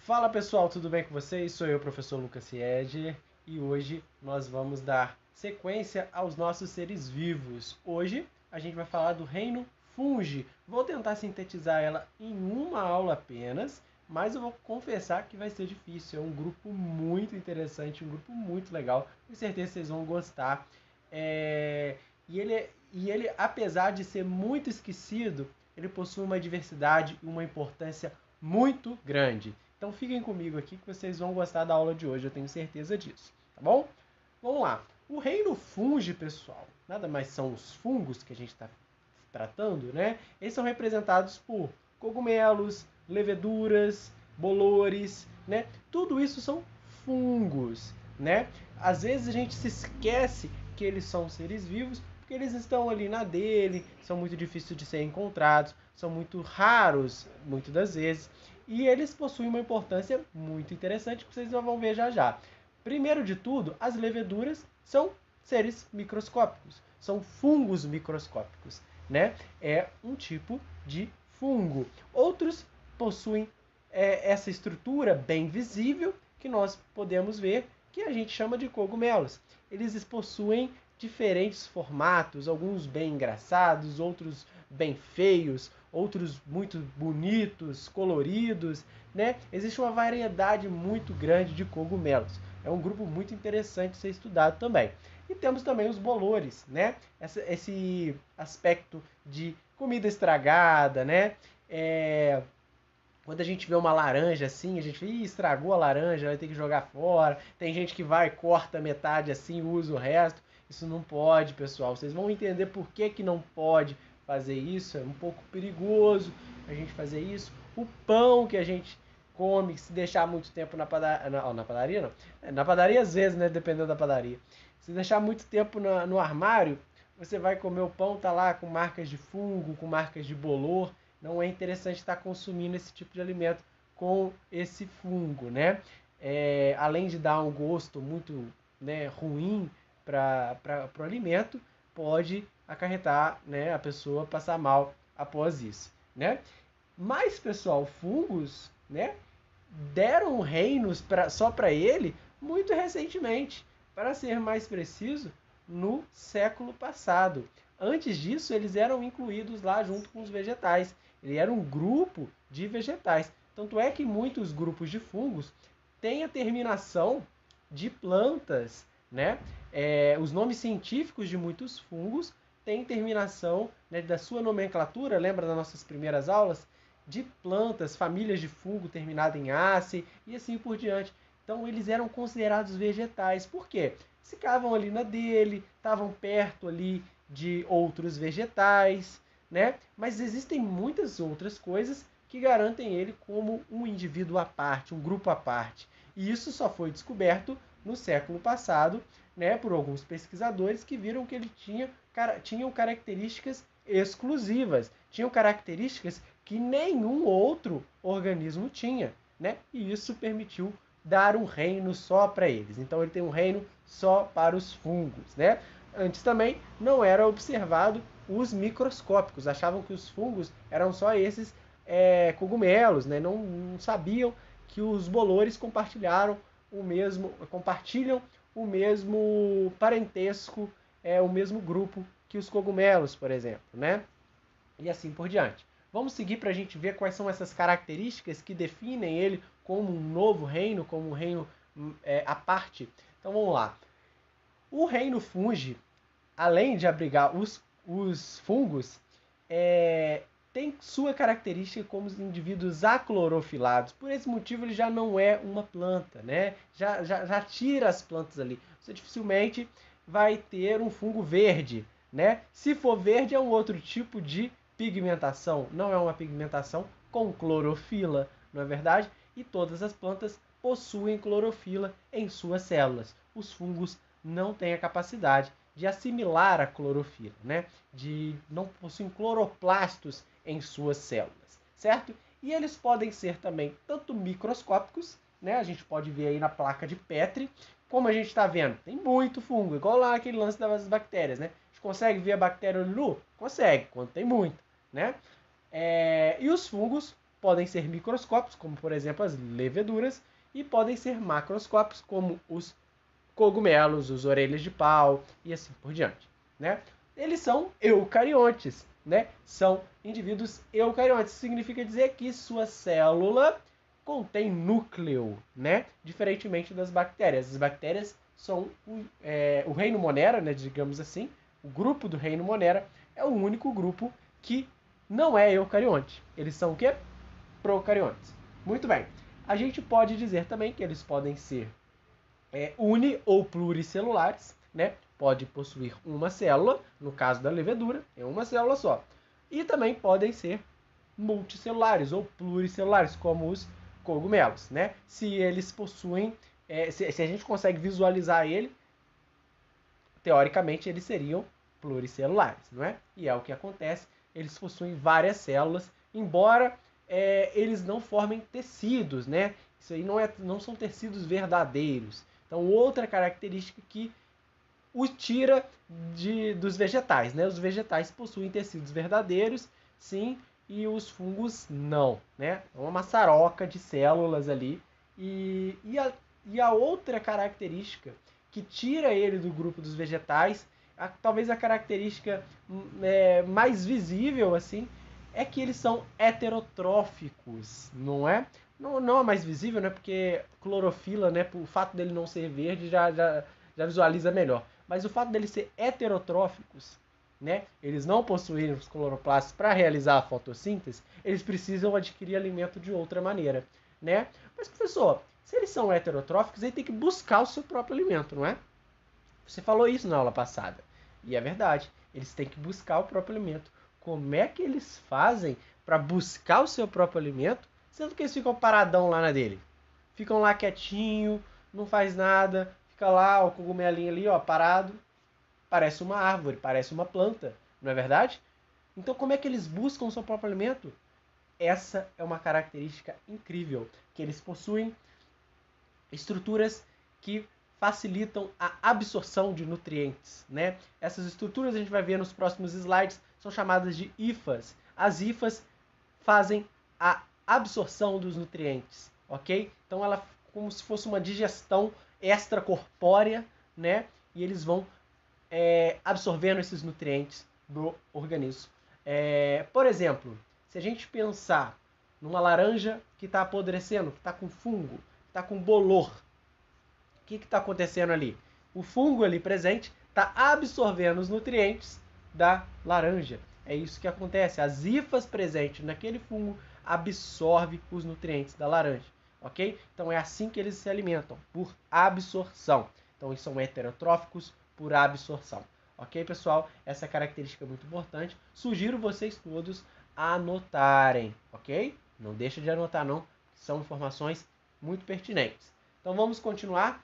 Fala pessoal, tudo bem com vocês? Sou eu, professor Lucas Siege, e hoje nós vamos dar sequência aos nossos seres vivos. Hoje a gente vai falar do reino Fungi. Vou tentar sintetizar ela em uma aula apenas, mas eu vou confessar que vai ser difícil. É um grupo muito interessante, um grupo muito legal. Com certeza vocês vão gostar. E ele, apesar de ser muito esquecido, ele possui uma diversidade e uma importância muito grande. Então fiquem comigo aqui que vocês vão gostar da aula de hoje, eu tenho certeza disso, tá bom? Vamos lá. O reino fungi, pessoal, nada mais são os fungos que a gente está tratando, né? Eles são representados por cogumelos, leveduras, bolores, né? Tudo isso são fungos, né? Às vezes a gente se esquece que eles são seres vivos porque eles estão ali na dele, são muito difíceis de serem encontrados, são muito raros, muitas das vezes, e eles possuem uma importância muito interessante que vocês vão ver já já. Primeiro de tudo, as leveduras são seres microscópicos, são fungos microscópicos, né? É um tipo de fungo. Outros possuem essa estrutura bem visível que nós podemos ver, que a gente chama de cogumelos. Eles possuem diferentes formatos, alguns bem engraçados, outros bem feios, outros muito bonitos, coloridos, né? Existe uma variedade muito grande de cogumelos. É um grupo muito interessante de ser estudado também. E temos também os bolores, né? Esse aspecto de comida estragada, né? Quando a gente vê uma laranja assim, a gente fala, estragou a laranja, vai ter que jogar fora. Tem gente que vai, corta metade assim, usa o resto. Isso não pode, pessoal. Vocês vão entender por que, que não pode fazer isso. É um pouco perigoso a gente fazer isso. O pão que a gente come, se deixar muito tempo na padaria... Na padaria não. Na padaria às vezes, né? Dependendo da padaria. Se deixar muito tempo no armário, você vai comer o pão, tá lá com marcas de fungo, com marcas de bolor. Não é interessante estar consumindo esse tipo de alimento com esse fungo, né? Além de dar um gosto muito, né, ruim para o alimento, pode acarretar, né, a pessoa passar mal após isso, né? Mas, pessoal, fungos, né, deram reinos só para ele muito recentemente. Para ser mais preciso, no século passado. Antes disso, eles eram incluídos lá junto com os vegetais. Ele era um grupo de vegetais. Tanto é que muitos grupos de fungos têm a terminação de plantas, né? Os nomes científicos de muitos fungos têm terminação, né, da sua nomenclatura, lembra das nossas primeiras aulas? De plantas, famílias de fungo terminada em ace e assim por diante. Então eles eram considerados vegetais. Por quê? Ficavam ali na dele, estavam perto ali de outros vegetais, né? Mas existem muitas outras coisas que garantem ele como um indivíduo à parte, um grupo à parte. E isso só foi descoberto no século passado, né, por alguns pesquisadores que viram que ele tinham características exclusivas, tinham características que nenhum outro organismo tinha, né? E isso permitiu dar um reino só para eles. Então ele tem um reino só para os fungos, né? Antes também não era observado os microscópicos, achavam que os fungos eram só esses cogumelos, né? Não sabiam que os bolores compartilham o mesmo parentesco, o mesmo grupo que os cogumelos, por exemplo, né? E assim por diante. Vamos seguir para a gente ver quais são essas características que definem ele como um novo reino, como um reino à parte. Então vamos lá. O reino fungi, além de abrigar os fungos, tem sua característica como os indivíduos aclorofilados. Por esse motivo ele já não é uma planta, né? Já tira as plantas ali. Você dificilmente vai ter um fungo verde, né? Se for verde é um outro tipo de pigmentação, não é uma pigmentação com clorofila, não é verdade? E todas as plantas possuem clorofila em suas células. Os fungos não têm a capacidade de assimilar a clorofila, né? Não possuem cloroplastos em suas células, certo? E eles podem ser também tanto microscópicos, né? A gente pode ver aí na placa de Petri, como a gente está vendo, tem muito fungo, igual lá aquele lance das bactérias, né? A gente consegue ver a bactéria nu? Consegue, quando tem muito, né? E os fungos podem ser microscópicos, como por exemplo as leveduras, e podem ser macroscópicos, como os cogumelos, os orelhas de pau e assim por diante, né? Eles são eucariontes, né? São indivíduos eucariontes. Significa dizer que sua célula contém núcleo, né? Diferentemente das bactérias. As bactérias são o reino Monera, né? Digamos assim, o grupo do reino Monera é o único grupo que não é eucarionte. Eles são o quê? Procariontes. Muito bem. A gente pode dizer também que eles podem ser uni- ou pluricelulares, né? Pode possuir uma célula, no caso da levedura, é uma célula só. E também podem ser multicelulares ou pluricelulares, como os cogumelos, né? Se eles possuem, se a gente consegue visualizar ele, teoricamente eles seriam pluricelulares, não é? E é o que acontece, eles possuem várias células, embora eles não formem tecidos, né? Isso aí não são tecidos verdadeiros. Então, outra característica que o tira dos vegetais, né? Os vegetais possuem tecidos verdadeiros, sim, e os fungos não, né? É uma maçaroca de células ali. E a outra característica que tira ele do grupo dos vegetais, talvez a característica mais visível, assim, é que eles são heterotróficos, não é? Não é mais visível, né? Porque clorofila, né? O fato dele não ser verde já visualiza melhor. Mas o fato deles ser heterotróficos, né? Eles não possuírem os cloroplastos para realizar a fotossíntese, eles precisam adquirir alimento de outra maneira, né? Mas, professor, se eles são heterotróficos, ele tem que buscar o seu próprio alimento, não é? Você falou isso na aula passada. E é verdade. Eles têm que buscar o próprio alimento. Como é que eles fazem para buscar o seu próprio alimento, sendo que eles ficam paradão lá na dele? Ficam lá quietinho, não faz nada, fica lá o cogumelinho ali, ó, parado. Parece uma árvore, parece uma planta, não é verdade? Então, como é que eles buscam o seu próprio alimento? Essa é uma característica incrível, que eles possuem estruturas que facilitam a absorção de nutrientes, né? Essas estruturas a gente vai ver nos próximos slides, são chamadas de hifas. As hifas fazem a absorção dos nutrientes, ok? Então ela como se fosse uma digestão extracorpórea, né? E eles vão absorvendo esses nutrientes do organismo. Por exemplo, se a gente pensar numa laranja que está apodrecendo, que está com fungo, está com bolor, o que está acontecendo ali? O fungo ali presente está absorvendo os nutrientes da laranja. É isso que acontece. As hifas presentes naquele fungo absorvem os nutrientes da laranja. Ok? Então é assim que eles se alimentam, por absorção. Então eles são heterotróficos por absorção. Ok, pessoal? Essa característica é muito importante. Sugiro vocês todos anotarem, ok? Não deixa de anotar não, são informações muito pertinentes. Então vamos continuar.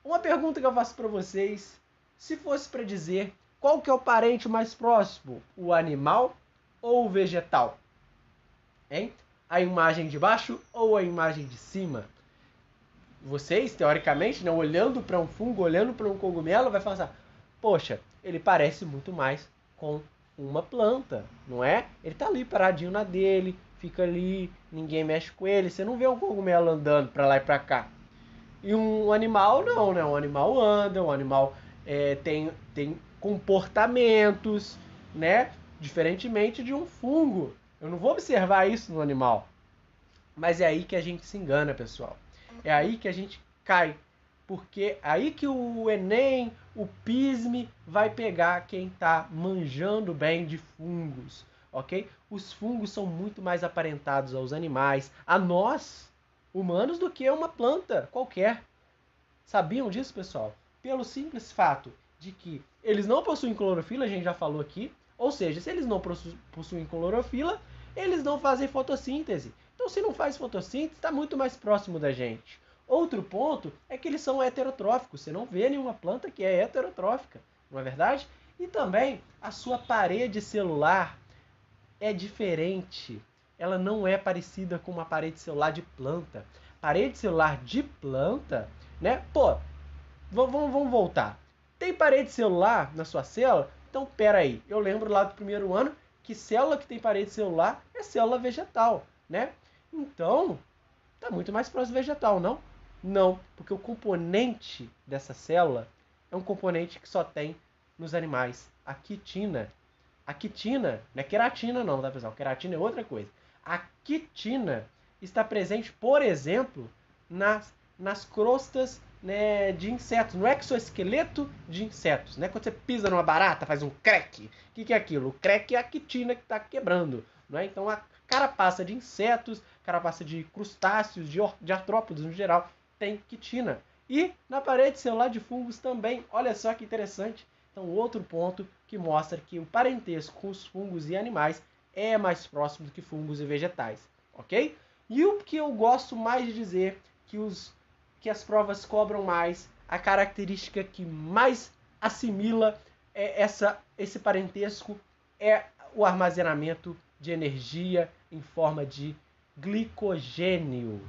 Uma pergunta que eu faço para vocês, se fosse para dizer qual que é o parente mais próximo, o animal ou o vegetal? Hein? A imagem de baixo ou a imagem de cima? Vocês, teoricamente, né, olhando para um fungo, olhando para um cogumelo, vai falar assim, poxa, ele parece muito mais com uma planta, não é? Ele tá ali paradinho na dele, fica ali, ninguém mexe com ele, você não vê um cogumelo andando para lá e para cá. E um animal não, né? Um animal anda, um animal tem comportamentos, né? Diferentemente de um fungo. Eu não vou observar isso no animal. Mas é aí que a gente se engana, pessoal. É aí que a gente cai. Porque é aí que o Enem, o PISME vai pegar quem está manjando bem de fungos, ok? Os fungos são muito mais aparentados aos animais, a nós, humanos, do que uma planta qualquer. Sabiam disso, pessoal? Pelo simples fato de que eles não possuem clorofila, a gente já falou aqui. Ou seja, se eles não possuem clorofila, eles não fazem fotossíntese. Então, se não faz fotossíntese, está muito mais próximo da gente. Outro ponto é que eles são heterotróficos. Você não vê nenhuma planta que é heterotrófica, não é verdade? E também a sua parede celular é diferente. Ela não é parecida com uma parede celular de planta. Parede celular de planta, né? Pô, vamos voltar. Tem parede celular na sua célula? Então, pera aí. Eu lembro lá do primeiro ano que célula que tem parede celular é célula vegetal, né? Então, está muito mais próximo do vegetal, não? Não, porque o componente dessa célula é um componente que só tem nos animais, a quitina. A quitina, não é queratina não, tá pessoal? Queratina é outra coisa. A quitina está presente, por exemplo, nas crostas, né, de insetos, no exoesqueleto de insetos. Né? Quando você pisa numa barata, faz um crack. O que é aquilo? O crack é a quitina que está quebrando. Não é? Então a carapaça de insetos, carapaça de crustáceos, de artrópodes no geral, tem quitina. E na parede celular de fungos também. Olha só que interessante. Então, outro ponto que mostra que o parentesco com os fungos e animais é mais próximo do que fungos e vegetais, ok? E o que eu gosto mais de dizer, que as provas cobram mais, a característica que mais assimila esse parentesco é o armazenamento de energia em forma de glicogênio.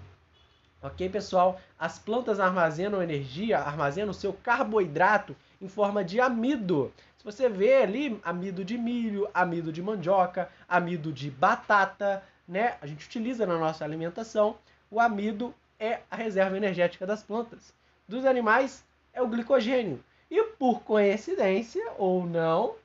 Ok, pessoal? As plantas armazenam energia, armazenam o seu carboidrato em forma de amido. Se você vê ali, amido de milho, amido de mandioca, amido de batata, né? A gente utiliza na nossa alimentação. O amido é a reserva energética das plantas. Dos animais é o glicogênio. E por coincidência ou não,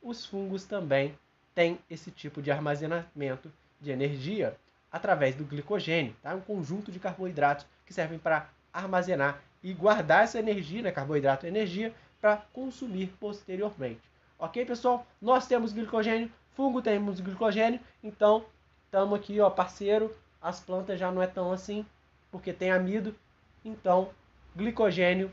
os fungos também têm esse tipo de armazenamento de energia através do glicogênio, tá? Um conjunto de carboidratos que servem para armazenar e guardar essa energia, né? Carboidrato e energia, para consumir posteriormente. Ok, pessoal? Nós temos glicogênio, fungo temos glicogênio, então estamos aqui, ó, parceiro. As plantas já não é tão assim, porque tem amido, então glicogênio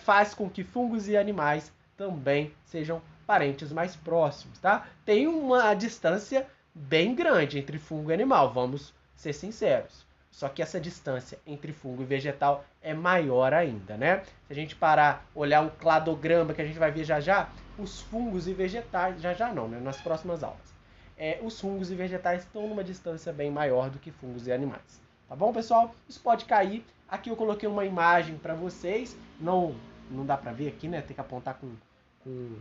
faz com que fungos e animais também sejam parentes mais próximos, tá? Tem uma distância bem grande entre fungo e animal, vamos ser sinceros. Só que essa distância entre fungo e vegetal é maior ainda, né? Se a gente parar, olhar um cladograma que a gente vai ver já já, os fungos e vegetais, já não, né? Nas próximas aulas. Os fungos e vegetais estão numa distância bem maior do que fungos e animais. Tá bom, pessoal? Isso pode cair. Aqui eu coloquei uma imagem para vocês. Não dá para ver aqui, né? Tem que apontar com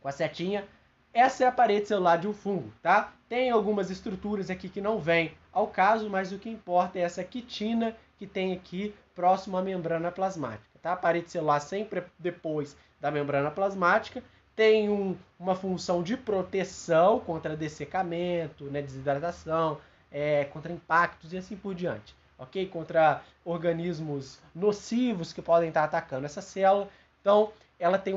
a setinha. Essa é a parede celular de um fungo, tá? Tem algumas estruturas aqui que não vêm ao caso, mas o que importa é essa quitina que tem aqui próximo à membrana plasmática, tá? A parede celular sempre depois da membrana plasmática tem uma função de proteção contra dessecamento, né, desidratação, contra impactos e assim por diante, ok? Contra organismos nocivos que podem estar atacando essa célula. Então, ela tem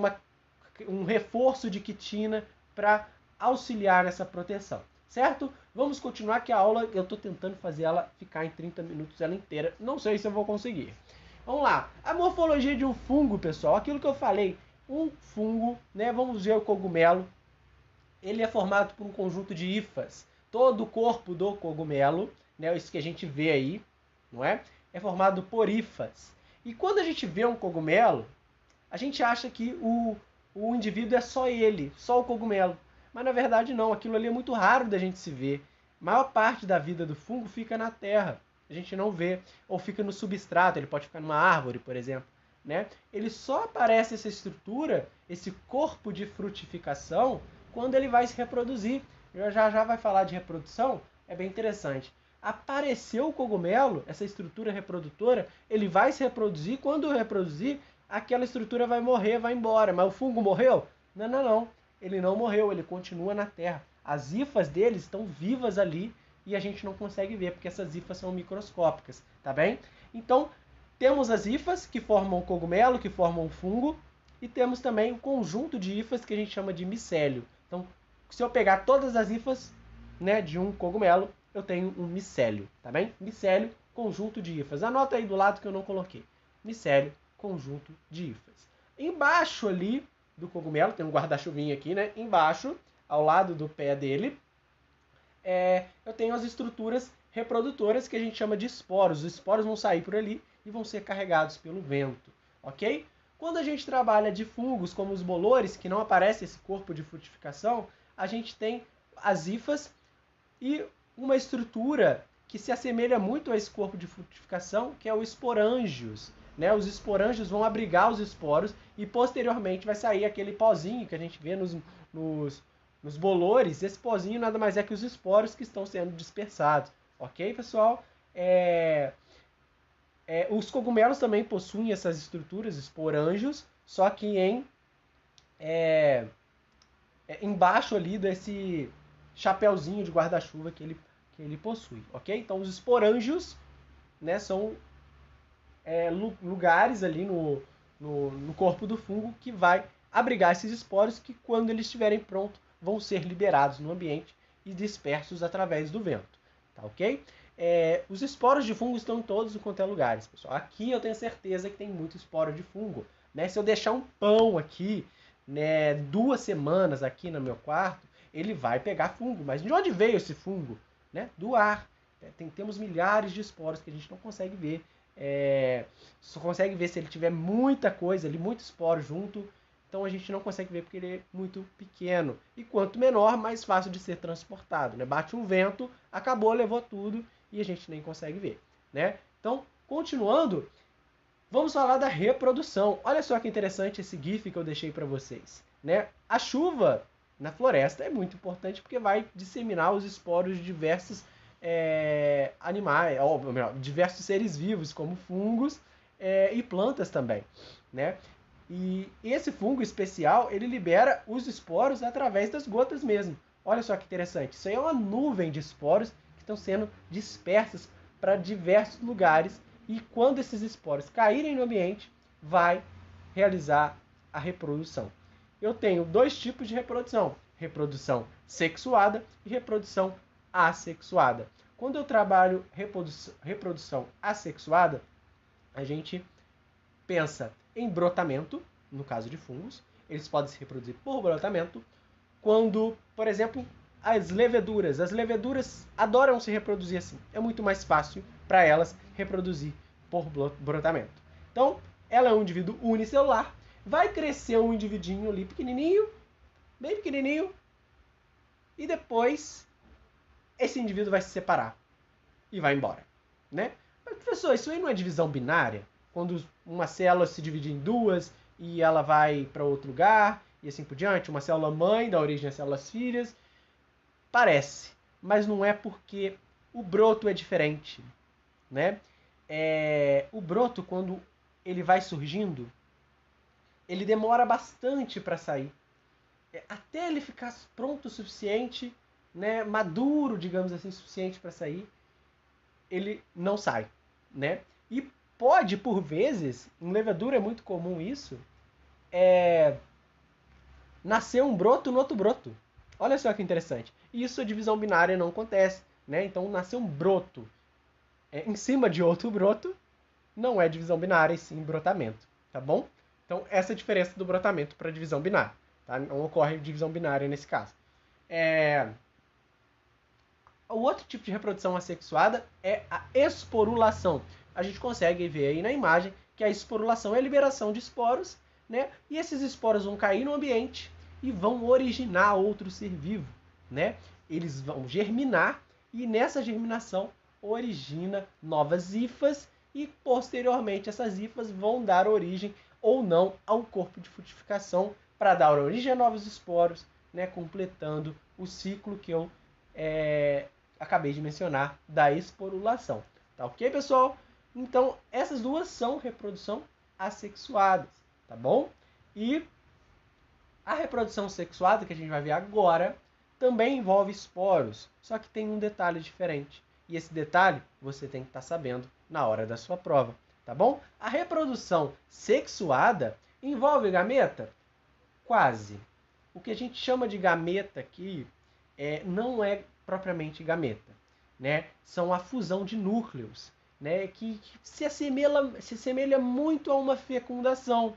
um reforço de quitina para auxiliar nessa proteção, certo? Vamos continuar que a aula, eu estou tentando fazer ela ficar em 30 minutos ela inteira, não sei se eu vou conseguir. Vamos lá, a morfologia de um fungo, pessoal, aquilo que eu falei, um fungo, né? Vamos ver o cogumelo, ele é formado por um conjunto de hifas, todo o corpo do cogumelo, né? Isso que a gente vê aí, não é? É formado por hifas. E quando a gente vê um cogumelo, a gente acha que o indivíduo é só ele, só o cogumelo. Mas na verdade não, aquilo ali é muito raro da gente se ver. A maior parte da vida do fungo fica na terra, a gente não vê. Ou fica no substrato, ele pode ficar numa árvore, por exemplo. Né? Ele só aparece essa estrutura, esse corpo de frutificação, quando ele vai se reproduzir. Eu já vai falar de reprodução, é bem interessante. Apareceu o cogumelo, essa estrutura reprodutora, ele vai se reproduzir, quando reproduzir, aquela estrutura vai morrer, vai embora. Mas o fungo morreu? Não. Ele não morreu, ele continua na terra. As hifas dele estão vivas ali e a gente não consegue ver, porque essas hifas são microscópicas, tá bem? Então, temos as hifas que formam o cogumelo, que formam o fungo, e temos também o conjunto de hifas que a gente chama de micélio. Então, se eu pegar todas as hifas, né, de um cogumelo, eu tenho um micélio, tá bem? Micélio, conjunto de hifas. Anota aí do lado que eu não coloquei. Micélio, conjunto de hifas. Embaixo ali do cogumelo, tem um guarda-chuvinho aqui, né? Embaixo, ao lado do pé dele, eu tenho as estruturas reprodutoras que a gente chama de esporos. Os esporos vão sair por ali e vão ser carregados pelo vento, ok? Quando a gente trabalha de fungos, como os bolores, que não aparece esse corpo de frutificação, a gente tem as hifas e uma estrutura que se assemelha muito a esse corpo de frutificação, que é o esporângios. Né? Os esporângios vão abrigar os esporos e posteriormente vai sair aquele pozinho que a gente vê nos nos bolores, esse pozinho nada mais é que os esporos que estão sendo dispersados. Ok, pessoal? Os cogumelos também possuem essas estruturas, esporângios, só que embaixo ali desse chapéuzinho de guarda-chuva que ele possui, ok? Então os esporângios, né, são lugares ali no corpo do fungo que vai abrigar esses esporos que, quando eles estiverem prontos, vão ser liberados no ambiente e dispersos através do vento, tá ok? Os esporos de fungo estão em todos quanto é lugares, pessoal. Aqui eu tenho certeza que tem muito esporo de fungo, né? Se eu deixar um pão aqui, né, 2 semanas aqui no meu quarto, ele vai pegar fungo. Mas de onde veio esse fungo? Né? Do ar. Temos milhares de esporos que a gente não consegue ver. Só consegue ver se ele tiver muita coisa ali, muito esporo junto. Então a gente não consegue ver porque ele é muito pequeno. E quanto menor, mais fácil de ser transportado. Né? Bate um vento, acabou, levou tudo e a gente nem consegue ver. Né? Então, continuando, vamos falar da reprodução. Olha só que interessante esse GIF que eu deixei para vocês. Né? A chuva na floresta é muito importante porque vai disseminar os esporos de diversos animais, ou melhor, diversos seres vivos, como fungos e plantas também. Né? E esse fungo especial, ele libera os esporos através das gotas mesmo. Olha só que interessante. Isso aí é uma nuvem de esporos que estão sendo dispersos para diversos lugares. E quando esses esporos caírem no ambiente, vai realizar a reprodução. Eu tenho 2 tipos de reprodução. Reprodução sexuada e reprodução assexuada. Quando eu trabalho reprodução assexuada, a gente pensa em brotamento, no caso de fungos. Eles podem se reproduzir por brotamento. Quando, por exemplo, as leveduras adoram se reproduzir assim. É muito mais fácil para elas reproduzir por brotamento. Então, ela é um indivíduo unicelular. Vai crescer um individinho ali pequenininho, bem pequenininho, e depois esse indivíduo vai se separar e vai embora, né? Mas, professor, isso aí não é divisão binária? Quando uma célula se divide em 2 e ela vai para outro lugar e assim por diante, uma célula mãe dá origem às células filhas. Parece, mas não é, porque o broto é diferente, né? O broto, quando ele vai surgindo, ele demora bastante para sair. Até ele ficar pronto o suficiente, né, maduro, digamos assim, suficiente para sair, ele não sai, né? E pode, por vezes, em levedura é muito comum isso, nascer um broto no outro broto. Olha só que interessante. Isso a divisão binária não acontece, né? Então, nascer um broto em cima de outro broto não é divisão binária, e sim brotamento, tá bom? Então, essa é a diferença do brotamento para a divisão binária, tá? Não ocorre divisão binária nesse caso. O outro tipo de reprodução assexuada é a esporulação. A gente consegue ver aí na imagem que a esporulação é a liberação de esporos, né? E esses esporos vão cair no ambiente e vão originar outro ser vivo, né? Eles vão germinar e nessa germinação origina novas hifas e posteriormente essas hifas vão dar origem ou não ao corpo de frutificação para dar origem a novos esporos, né? Completando o ciclo que eu acabei de mencionar da esporulação. Tá ok, pessoal? Então, essas duas são reprodução assexuadas, tá bom? E a reprodução sexuada, que a gente vai ver agora, também envolve esporos, só que tem um detalhe diferente. E esse detalhe você tem que estar sabendo na hora da sua prova, tá bom? A reprodução sexuada envolve gameta? Quase. O que a gente chama de gameta aqui não é propriamente gameta, né? São a fusão de núcleos, né? Que se assemelha muito a uma fecundação.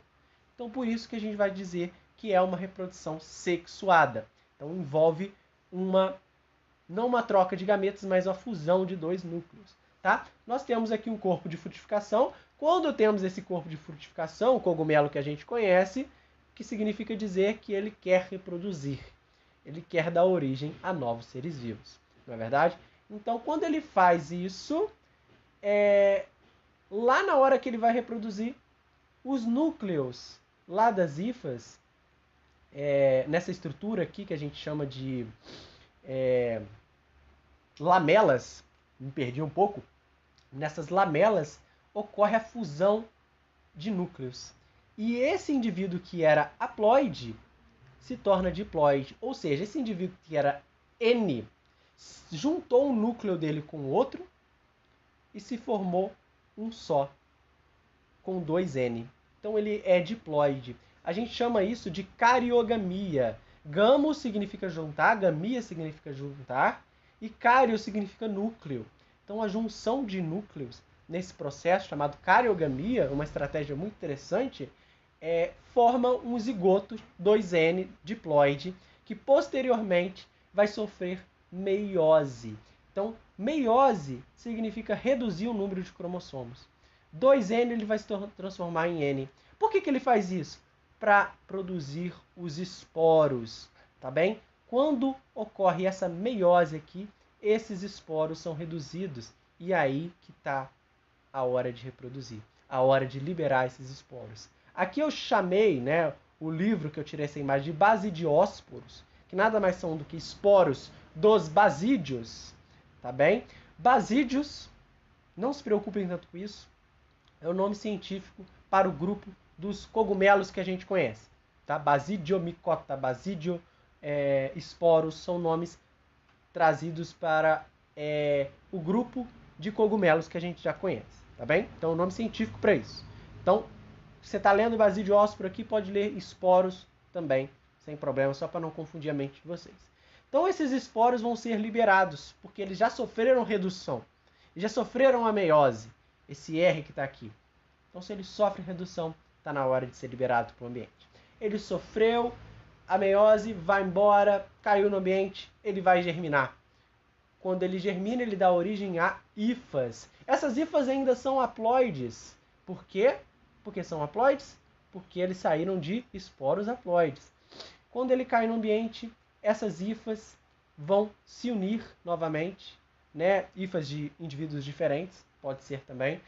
Então, por isso que a gente vai dizer que é uma reprodução sexuada. Então, envolve não uma troca de gametas, mas uma fusão de 2 núcleos. Tá? Nós temos aqui um corpo de frutificação. Quando temos esse corpo de frutificação, o cogumelo que a gente conhece, que significa dizer que ele quer reproduzir. Ele quer dar origem a novos seres vivos. Não é verdade? Então, quando ele faz isso, lá na hora que ele vai reproduzir, os núcleos lá das hifas nessa estrutura aqui que a gente chama de lamelas, me perdi um pouco, nessas lamelas ocorre a fusão de núcleos. E esse indivíduo que era haploide se torna diploide, ou seja, esse indivíduo que era N juntou um núcleo dele com o outro e se formou um só, com 2N. Então ele é diploide. A gente chama isso de cariogamia. Gamo significa juntar, gamia significa juntar, e cario significa núcleo. Então a junção de núcleos nesse processo chamado cariogamia, uma estratégia muito interessante, forma um zigoto 2N diploide, que posteriormente vai sofrer meiose. Então, meiose significa reduzir o número de cromossomos. 2N ele vai se transformar em N. Por que ele faz isso? Para produzir os esporos, tá bem? Quando ocorre essa meiose aqui, esses esporos são reduzidos e aí que está a hora de reproduzir, a hora de liberar esses esporos. Aqui eu chamei, né, o livro que eu tirei essa imagem de basidiósporos, que nada mais são do que esporos dos basídios, tá bem? Basídios, não se preocupem tanto com isso, é o nome científico para o grupo dos cogumelos que a gente conhece, tá? Basidiomycota, basidio, esporos são nomes trazidos para o grupo de cogumelos que a gente já conhece, tá bem? Então, o nome científico para isso. Então, se você está lendo basidiósporo aqui, pode ler esporos também, sem problema, só para não confundir a mente de vocês. Então, esses esporos vão ser liberados, porque eles já sofreram redução, já sofreram a meiose, esse R que está aqui. Então, se ele sofre redução, está na hora de ser liberado para o ambiente. Ele sofreu a meiose, vai embora, caiu no ambiente, ele vai germinar. Quando ele germina, ele dá origem a hifas. Essas hifas ainda são haploides. Por quê? Porque são haploides? Porque eles saíram de esporos haploides. Quando ele cai no ambiente, essas hifas vão se unir novamente, né? Hifas de indivíduos diferentes, pode ser também.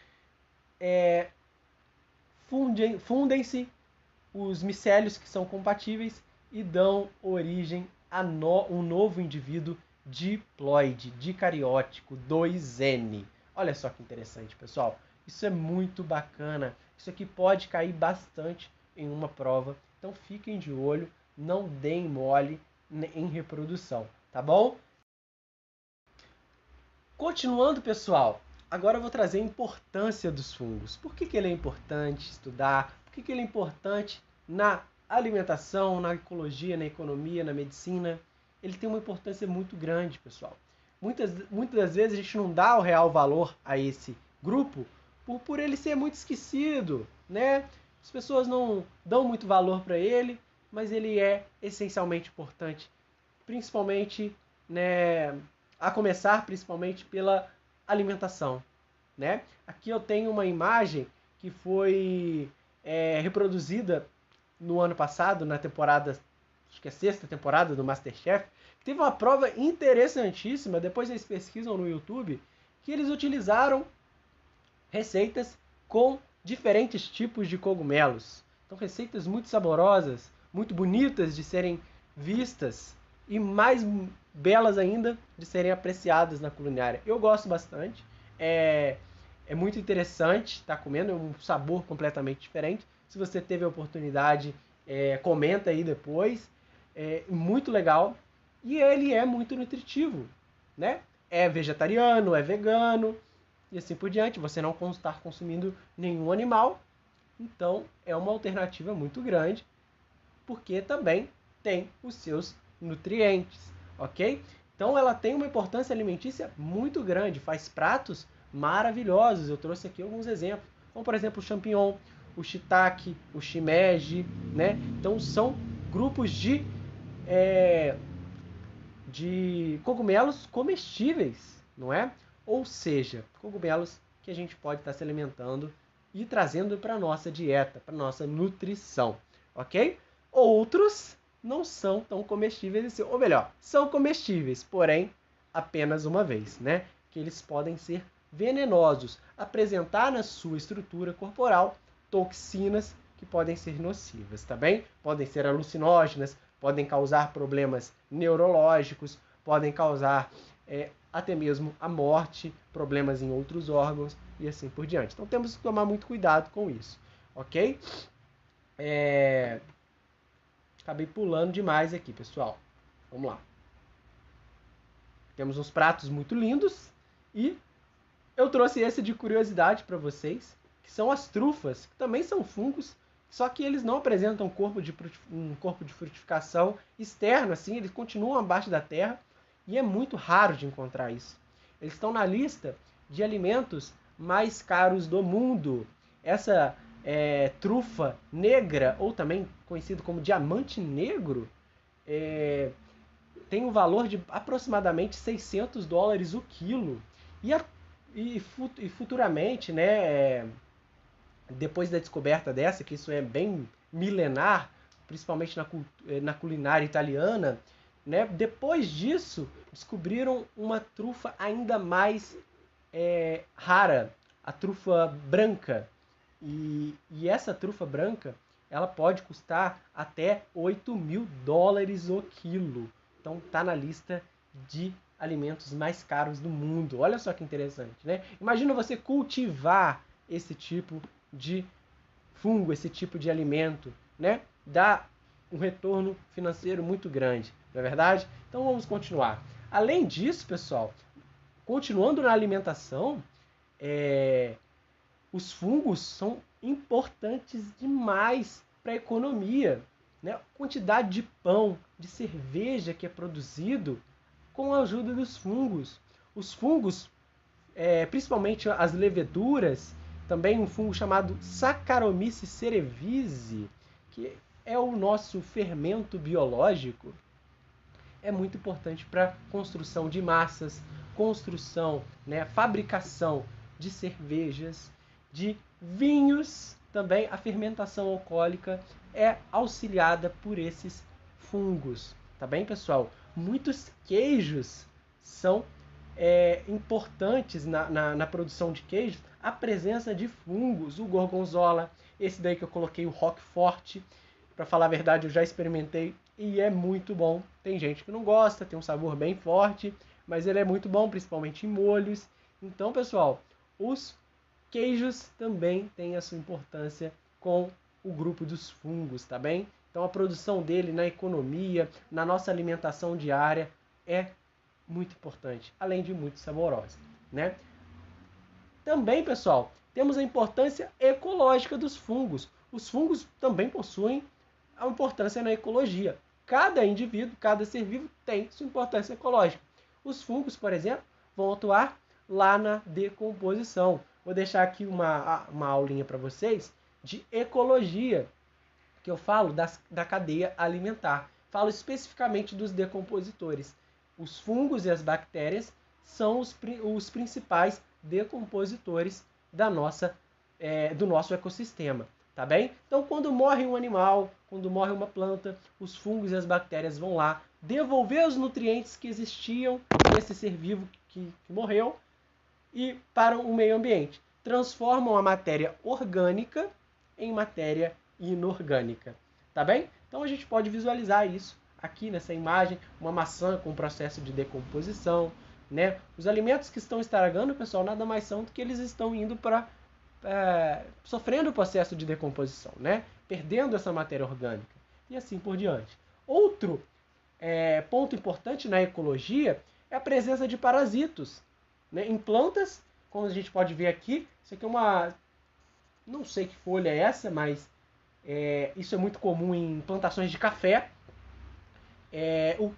Fundem-se os micélios que são compatíveis e dão origem a um novo indivíduo diploide, dicariótico, 2N. Olha só que interessante, pessoal. Isso é muito bacana. Isso aqui pode cair bastante em uma prova. Então fiquem de olho, não deem mole em reprodução, tá bom? Continuando, pessoal, agora eu vou trazer a importância dos fungos. Por que ele é importante estudar? Por que ele é importante na alimentação, na ecologia, na economia, na medicina? Ele tem uma importância muito grande, pessoal. Muitas das vezes a gente não dá o real valor a esse grupo por ele ser muito esquecido, né? As pessoas não dão muito valor para ele, mas ele é essencialmente importante, principalmente, né, a começar principalmente pela alimentação, né? Aqui eu tenho uma imagem que foi reproduzida no ano passado, na temporada, acho que é a 6ª temporada do MasterChef, teve uma prova interessantíssima, depois vocês pesquisam no YouTube, que eles utilizaram receitas com diferentes tipos de cogumelos. Então, receitas muito saborosas, muito bonitas de serem vistas e mais belas ainda de serem apreciadas na culinária. Eu gosto bastante, é muito interessante estar comendo, é um sabor completamente diferente. Se você teve a oportunidade, comenta aí depois. É muito legal e ele é muito nutritivo, né? É vegetariano, é vegano e assim por diante. Você não está consumindo nenhum animal, então é uma alternativa muito grande, porque também tem os seus nutrientes, ok? Então ela tem uma importância alimentícia muito grande, faz pratos maravilhosos. Eu trouxe aqui alguns exemplos, como por exemplo o champignon, o shiitake, o shimeji, né? Então são grupos de cogumelos comestíveis, não é? Ou seja, cogumelos que a gente pode estar se alimentando e trazendo para a nossa dieta, para a nossa nutrição, ok? Outros não são tão comestíveis assim, ou melhor, são comestíveis, porém apenas uma vez, né? Que eles podem ser venenosos, apresentar na sua estrutura corporal toxinas que podem ser nocivas, tá bem? Podem ser alucinógenas, podem causar problemas neurológicos, podem causar até mesmo a morte, problemas em outros órgãos e assim por diante. Então temos que tomar muito cuidado com isso, ok? Acabei pulando demais aqui, pessoal. Vamos lá. Temos uns pratos muito lindos e eu trouxe esse de curiosidade para vocês, que são as trufas, que também são fungos, só que eles não apresentam um corpo de frutificação externo, assim, eles continuam abaixo da terra e é muito raro de encontrar isso. Eles estão na lista de alimentos mais caros do mundo. Essa trufa negra, ou também conhecido como diamante negro, tem um valor de aproximadamente $600 o quilo. E futuramente, né, depois da descoberta dessa, que isso é bem milenar, principalmente na culinária italiana, né, depois disso descobriram uma trufa ainda mais rara, a trufa branca. E essa trufa branca, ela pode custar até $8.000 o quilo. Então está na lista de alimentos mais caros do mundo. Olha só que interessante, né? Imagina você cultivar esse tipo de fungo, esse tipo de alimento, né? Dá um retorno financeiro muito grande, não é verdade? Então vamos continuar. Além disso, pessoal, continuando na alimentação, os fungos são importantes demais para a economia, né? A quantidade de pão, de cerveja que é produzido com a ajuda dos fungos. Os fungos, principalmente as leveduras, também um fungo chamado Saccharomyces cerevisiae, que é o nosso fermento biológico, é muito importante para construção de massas, construção, né, fabricação de cervejas, de vinhos. Também a fermentação alcoólica é auxiliada por esses fungos, tá bem, pessoal? Muitos queijos são importantes na produção de queijos, a presença de fungos, o gorgonzola, esse daí que eu coloquei, o Roquefort, para falar a verdade, eu já experimentei e é muito bom. Tem gente que não gosta, tem um sabor bem forte, mas ele é muito bom, principalmente em molhos. Então, pessoal, os queijos também têm a sua importância com o grupo dos fungos, tá bem? Então, a produção dele na economia, na nossa alimentação diária, é muito importante, além de muito saborosa, né? Também, pessoal, temos a importância ecológica dos fungos. Os fungos também possuem a importância na ecologia. Cada indivíduo, cada ser vivo tem sua importância ecológica. Os fungos, por exemplo, vão atuar lá na decomposição. Vou deixar aqui uma aulinha para vocês de ecologia, que eu falo da cadeia alimentar. Falo especificamente dos decompositores. Os fungos e as bactérias são os principais decompositores do nosso ecossistema. Tá bem? Então, quando morre um animal, quando morre uma planta, os fungos e as bactérias vão lá devolver os nutrientes que existiam nesse ser vivo que morreu e para o meio ambiente. Transformam a matéria orgânica em matéria inorgânica. Tá bem? Então, a gente pode visualizar isso aqui nessa imagem, uma maçã com processo de decomposição, né? Os alimentos que estão estragando, pessoal, nada mais são do que eles estão indo para sofrendo o processo de decomposição, né? Perdendo essa matéria orgânica e assim por diante. Outro ponto importante na ecologia é a presença de parasitos, né? Em plantas, como a gente pode ver aqui, isso aqui é uma, não sei que folha é essa, mas isso é muito comum em plantações de café.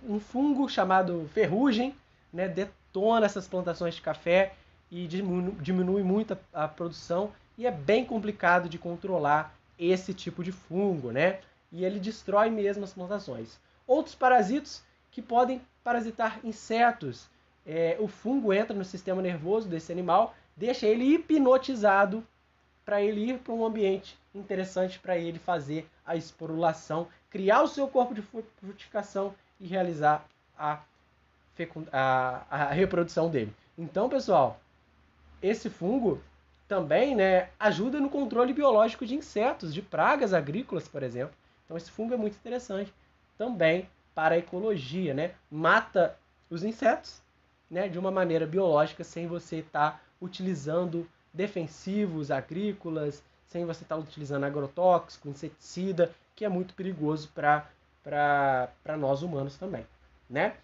Um fungo chamado ferrugem, né, detona essas plantações de café e diminui muito a produção, e é bem complicado de controlar esse tipo de fungo, né? E ele destrói mesmo as plantações. Outros parasitos que podem parasitar insetos. O fungo entra no sistema nervoso desse animal, deixa ele hipnotizado para ele ir para um ambiente interessante para ele fazer a esporulação, criar o seu corpo de frutificação e realizar a reprodução dele. Então, pessoal, esse fungo também, né, ajuda no controle biológico de insetos, de pragas agrícolas, por exemplo. Então esse fungo é muito interessante também para a ecologia, né? Mata os insetos, né, de uma maneira biológica sem você estar utilizando defensivos agrícolas, sem você estar utilizando agrotóxico, inseticida, que é muito perigoso para nós humanos também, né?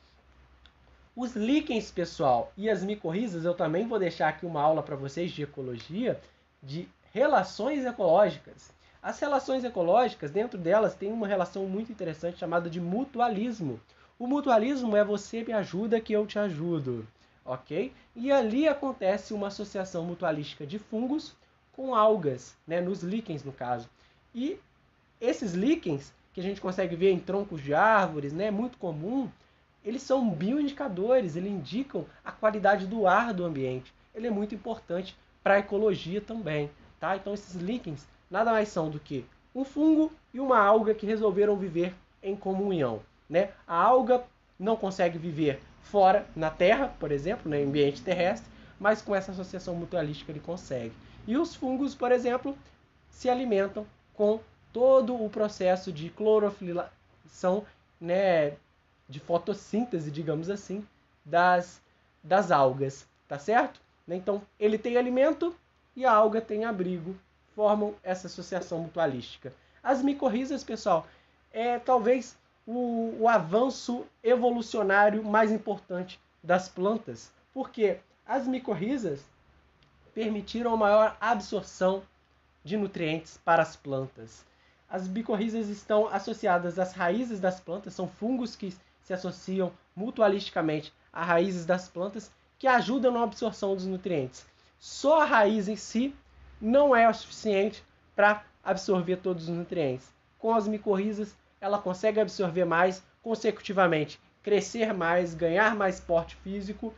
Os líquens, pessoal, e as micorrizas, eu também vou deixar aqui uma aula para vocês de ecologia, de relações ecológicas. As relações ecológicas, dentro delas, tem uma relação muito interessante chamada de mutualismo. O mutualismo é você me ajuda que eu te ajudo, ok? E ali acontece uma associação mutualística de fungos com algas, né, nos líquens, no caso. E esses líquens, que a gente consegue ver em troncos de árvores, né, muito comum, eles são bioindicadores, eles indicam a qualidade do ar do ambiente. Ele é muito importante para a ecologia também, tá? Então esses líquens nada mais são do que um fungo e uma alga que resolveram viver em comunhão, né? A alga não consegue viver fora na terra, por exemplo, no ambiente terrestre, mas com essa associação mutualística ele consegue. E os fungos, por exemplo, se alimentam com todo o processo de clorofilização, né, de fotossíntese, digamos assim, das algas, tá certo? Então, ele tem alimento e a alga tem abrigo, formam essa associação mutualística. As micorrizas, pessoal, é talvez o avanço evolucionário mais importante das plantas, porque as micorrizas permitiram a maior absorção de nutrientes para as plantas. As micorrizas estão associadas às raízes das plantas, são fungos que se associam mutualisticamente a raízes das plantas que ajudam na absorção dos nutrientes. Só a raiz em si não é o suficiente para absorver todos os nutrientes. Com as micorrizas, ela consegue absorver mais consecutivamente, crescer mais, ganhar mais porte físico,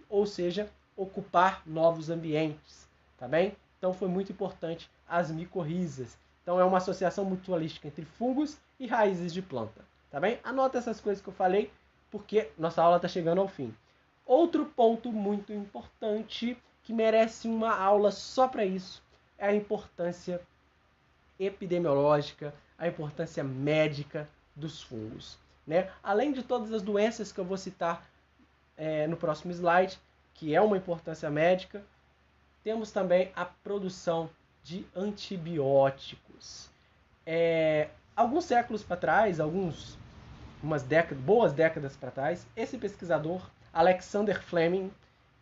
ou seja, ocupar novos ambientes, tá bem? Então foi muito importante as micorrizas. Então é uma associação mutualística entre fungos e raízes de planta, tá bem? Anota essas coisas que eu falei, porque nossa aula está chegando ao fim. Outro ponto muito importante que merece uma aula só para isso é a importância epidemiológica, a importância médica dos fungos, né? Além de todas as doenças que eu vou citar no próximo slide, que é uma importância médica, temos também a produção de antibióticos. Alguns séculos para trás, boas décadas para trás, esse pesquisador, Alexander Fleming,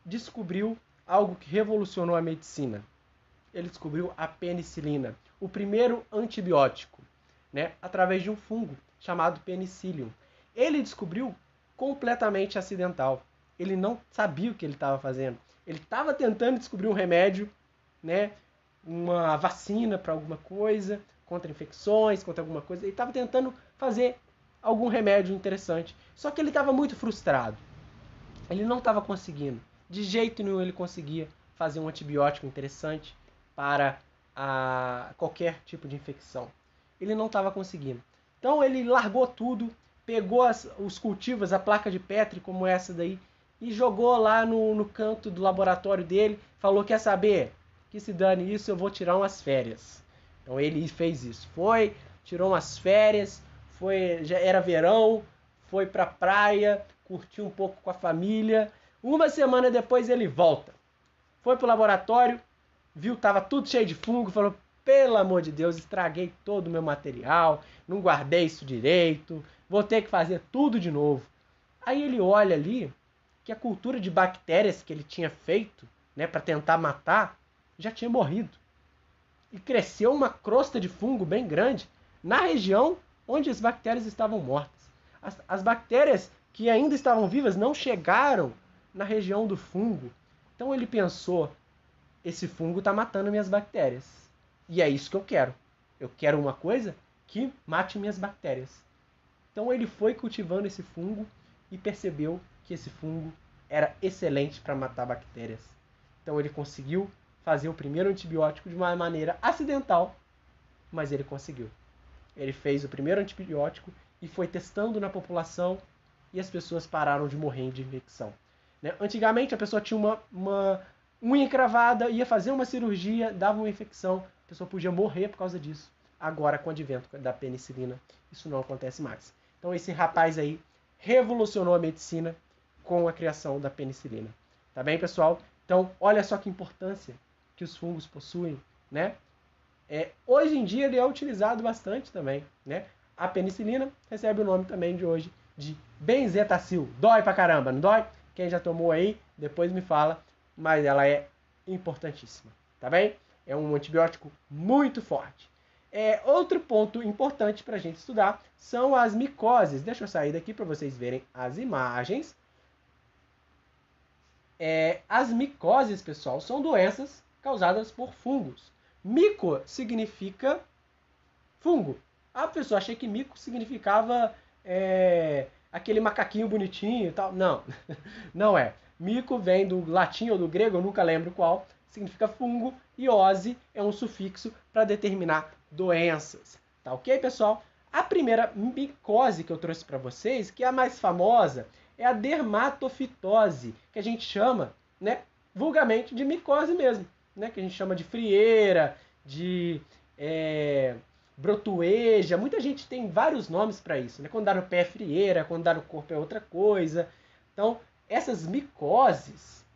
descobriu algo que revolucionou a medicina. Ele descobriu a penicilina, o primeiro antibiótico, né, através de um fungo chamado Penicillium. Ele descobriu completamente acidental. Ele não sabia o que ele estava fazendo. Ele estava tentando descobrir um remédio, né, uma vacina para alguma coisa, contra infecções, contra alguma coisa. Ele estava tentando fazer algum remédio interessante. Só que ele estava muito frustrado. Ele não estava conseguindo. De jeito nenhum ele conseguia fazer um antibiótico interessante para qualquer tipo de infecção. Ele não estava conseguindo. Então ele largou tudo, pegou os cultivos, a placa de Petri como essa daí, e jogou lá no canto do laboratório dele, falou, quer saber? Que se dane isso, eu vou tirar umas férias. Então ele fez isso. Foi, tirou umas férias, já era verão, foi pra praia, curtiu um pouco com a família. Uma semana depois ele volta. Foi pro laboratório, viu, tava tudo cheio de fungo, falou, pelo amor de Deus, estraguei todo o meu material, não guardei isso direito, vou ter que fazer tudo de novo. Aí ele olha ali que a cultura de bactérias que ele tinha feito, né, para tentar matar, já tinha morrido. E cresceu uma crosta de fungo bem grande na região onde as bactérias estavam mortas. As bactérias que ainda estavam vivas não chegaram na região do fungo. Então ele pensou, esse fungo está matando minhas bactérias. E é isso que eu quero. Eu quero uma coisa que mate minhas bactérias. Então ele foi cultivando esse fungo e percebeu que esse fungo era excelente para matar bactérias. Então ele conseguiu fazer o primeiro antibiótico de uma maneira acidental, mas ele conseguiu. Ele fez o primeiro antibiótico e foi testando na população e as pessoas pararam de morrer de infecção. Né? Antigamente a pessoa tinha uma unha encravada, ia fazer uma cirurgia, dava uma infecção, a pessoa podia morrer por causa disso. Agora, com o advento da penicilina, isso não acontece mais. Então, esse rapaz aí revolucionou a medicina com a criação da penicilina. Tá bem, pessoal? Então, olha só que importância que os fungos possuem, né? Hoje em dia ele é utilizado bastante também, né? A penicilina recebe o nome também de hoje de benzetacil. Dói pra caramba, não dói? Quem já tomou aí, depois me fala, mas ela é importantíssima, tá bem? É um antibiótico muito forte. Outro ponto importante para a gente estudar são as micoses. Deixa eu sair daqui para vocês verem as imagens. As micoses, pessoal, são doenças causadas por fungos. Mico significa fungo. A pessoa achei que mico significava aquele macaquinho bonitinho e tal. Não, não é. Mico vem do latim ou do grego, eu nunca lembro qual, significa fungo, e ose é um sufixo para determinar doenças. Tá ok, pessoal? A primeira micose que eu trouxe para vocês, que é a mais famosa, é a dermatofitose, que a gente chama, né, vulgarmente de micose mesmo, né, que a gente chama de frieira, de brotueja. Muita gente tem vários nomes para isso, né? Quando dá no pé é frieira, quando dá no corpo é outra coisa. Então, essas micoses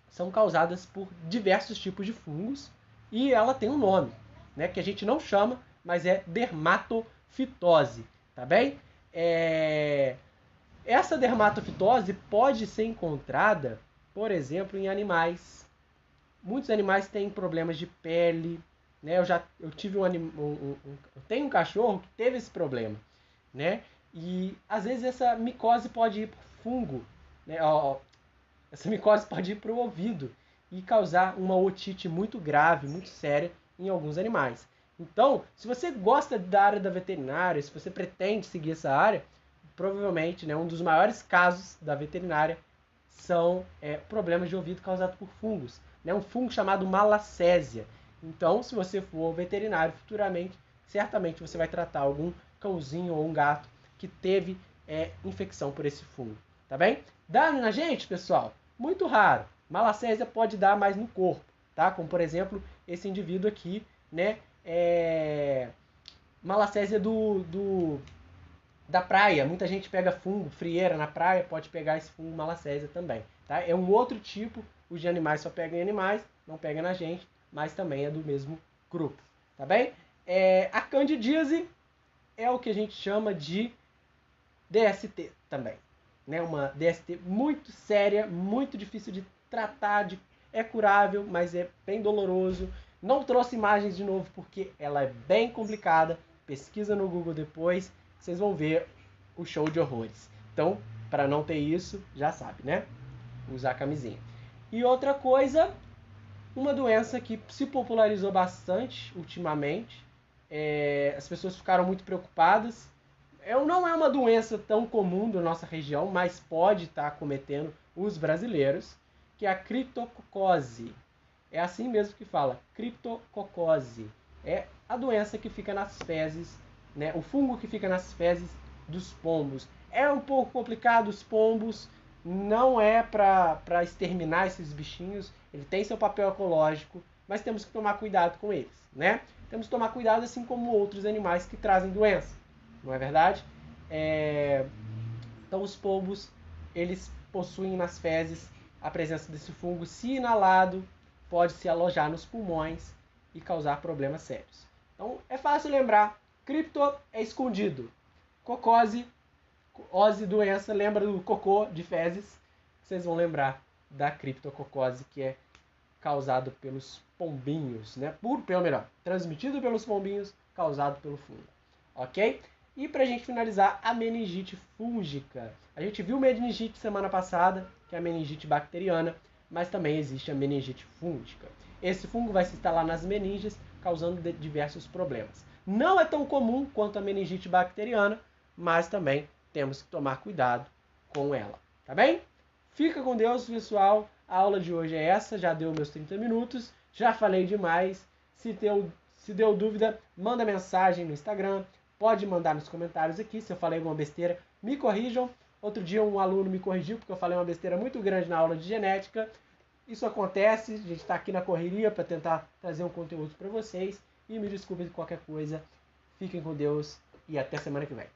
são causadas por diversos tipos de fungos e ela tem um nome, né, que a gente não chama, mas é dermatofitose, tá bem? Essa dermatofitose pode ser encontrada, por exemplo, em animais. Muitos animais têm problemas de pele, né? Eu tive eu tenho um cachorro que teve esse problema, né? E às vezes essa micose pode ir para o fungo, né? Essa micose pode ir para o ouvido e causar uma otite muito grave, muito séria em alguns animais. Então, se você gosta da área da veterinária, se você pretende seguir essa área, provavelmente, né, um dos maiores casos da veterinária são problemas de ouvido causados por fungos. Né, um fungo chamado malacésia. Então, se você for veterinário futuramente, certamente você vai tratar algum cãozinho ou um gato que teve infecção por esse fungo. Tá bem? Dá na gente, pessoal? Muito raro. Malacésia pode dar mais no corpo, tá? Como, por exemplo, esse indivíduo aqui, né? Malacésia da praia. Muita gente pega fungo, frieira na praia, pode pegar esse fungo malacésia também, tá? É um outro tipo, os de animais só pegam em animais, não pega na gente, mas também é do mesmo grupo, tá bem? A candidíase é o que a gente chama de DST também, né? Uma DST muito séria, muito difícil de tratar, é curável, mas é bem doloroso. Não trouxe imagens de novo porque ela é bem complicada. Pesquisa no Google depois, vocês vão ver o show de horrores. Então, para não ter isso, já sabe, né? Usar a camisinha. E outra coisa, uma doença que se popularizou bastante ultimamente, as pessoas ficaram muito preocupadas. Não é uma doença tão comum da nossa região, mas pode estar acometendo os brasileiros, que é a criptococose. É assim mesmo que fala, criptococose. É a doença que fica nas fezes, né? O fungo que fica nas fezes dos pombos. É um pouco complicado, os pombos não é para exterminar esses bichinhos, ele tem seu papel ecológico, mas temos que tomar cuidado com eles, né? Temos que tomar cuidado assim como outros animais que trazem doença, não é verdade? Então os pombos, eles possuem nas fezes a presença desse fungo. Se inalado, pode se alojar nos pulmões e causar problemas sérios. Então é fácil lembrar, cripto é escondido, cocose, ose, doença, lembra do cocô de fezes, vocês vão lembrar da criptococose, que é causado pelos pombinhos, né? Transmitido pelos pombinhos, causado pelo fungo, ok? E para a gente finalizar, a meningite fúngica. A gente viu meningite semana passada, que é a meningite bacteriana, mas também existe a meningite fúngica. Esse fungo vai se instalar nas meninges, causando diversos problemas. Não é tão comum quanto a meningite bacteriana, mas também temos que tomar cuidado com ela, tá bem? Fica com Deus, pessoal. A aula de hoje é essa, já deu meus 30 minutos, já falei demais. Se deu dúvida, manda mensagem no Instagram, pode mandar nos comentários aqui. Se eu falei alguma besteira, me corrijam. Outro dia um aluno me corrigiu porque eu falei uma besteira muito grande na aula de genética. isso acontece, a gente está aqui na correria para tentar trazer um conteúdo para vocês. E me desculpe de qualquer coisa. Fiquem com Deus e até semana que vem.